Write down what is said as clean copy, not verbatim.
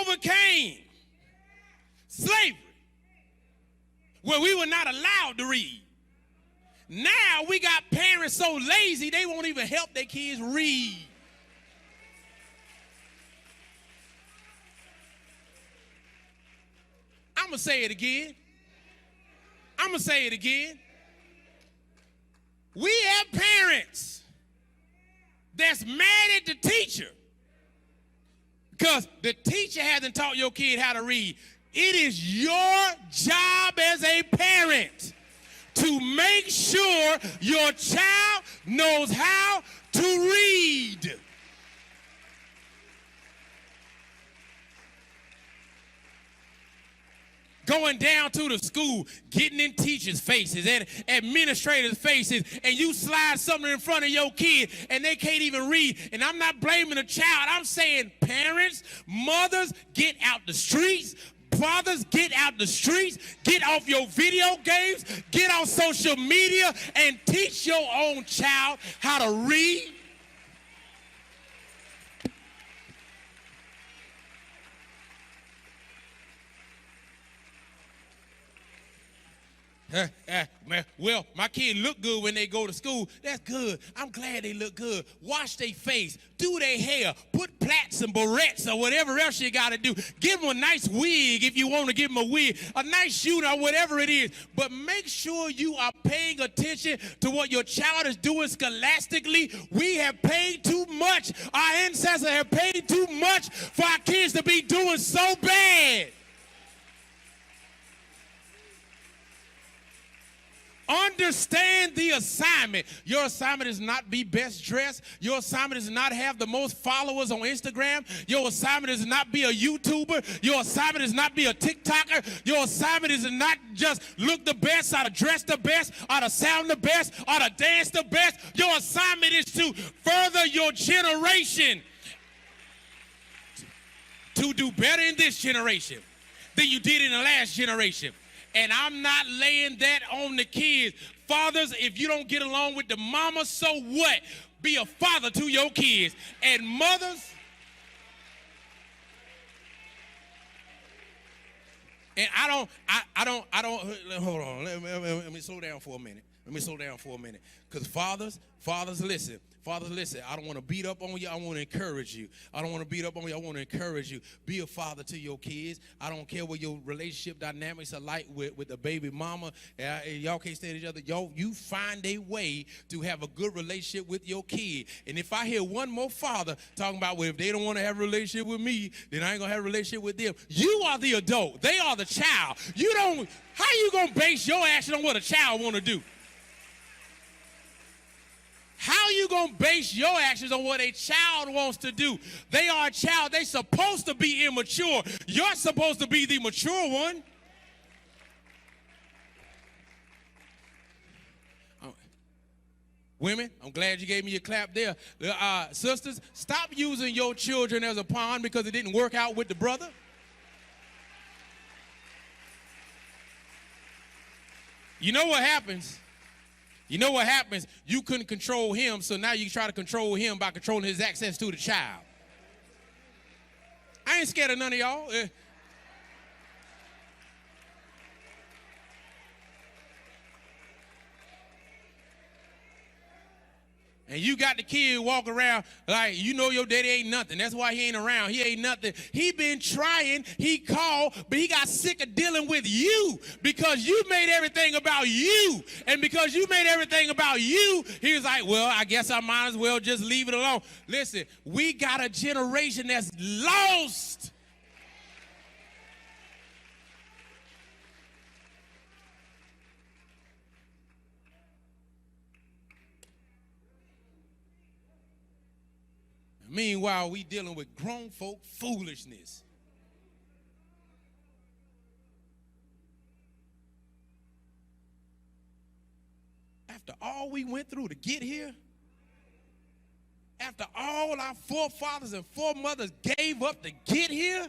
overcame slavery, where we were not allowed to read. Now we got parents so lazy they won't even help their kids read. I'm going to say it again. We have parents that's mad at the teacher because the teacher hasn't taught your kid how to read. It is your job as a parent to make sure your child knows how to read. Going down to the school, getting in teachers' faces and administrators' faces, and you slide something in front of your kid and they can't even read. And I'm not blaming the child. I'm saying parents, mothers, get out the streets. Fathers, get out the streets. Get off your video games. Get on social media and teach your own child how to read. Well, my kid look good when they go to school. That's good. I'm glad they look good. Wash their face. Do their hair. Put plaits and barrettes or whatever else you got to do. Give them a nice wig if you want to give them a wig. A nice shoe or whatever it is. But make sure you are paying attention to what your child is doing scholastically. We have paid too much. Our ancestors have paid too much for our kids to be doing so bad. Understand the assignment. Your assignment is not be best dressed. Your assignment is not have the most followers on Instagram. Your assignment is not be a YouTuber. Your assignment is not be a TikToker. Your assignment is not just look the best, or to dress the best, or to sound the best, or to dance the best. Your assignment is to further your generation to do better in this generation than you did in the last generation. And I'm not laying that on the kids. Fathers, if you don't get along with the mama, so what? Be a father to your kids. And mothers, and I don't, hold on, let me slow down for a minute. Because fathers, listen. Fathers, listen, I don't want to beat up on you. I want to encourage you. I want to encourage you. Be a father to your kids. I don't care what your relationship dynamics are like with the baby mama. Y'all can't stand each other. You find a way to have a good relationship with your kid. And if I hear one more father talking about, well, if they don't want to have a relationship with me, then I ain't going to have a relationship with them. You are the adult. They are the child. How you going to base your action on what a child want to do? How you going to base your actions on what a child wants to do? They are a child. They're supposed to be immature. You're supposed to be the mature one. Women, I'm glad you gave me a clap there. Sisters, stop using your children as a pawn because it didn't work out with the brother. You know what happens? You couldn't control him, so now you try to control him by controlling his access to the child. I ain't scared of none of y'all. And you got the kid walk around like, you know your daddy ain't nothing. That's why he ain't around. He ain't nothing. He been trying. He called, but he got sick of dealing with you because you made everything about you. And because you made everything about you, he was like, well, I guess I might as well just leave it alone. Listen, we got a generation that's lost. Meanwhile, we dealing with grown folk foolishness. After all we went through to get here, after all our forefathers and foremothers gave up to get here,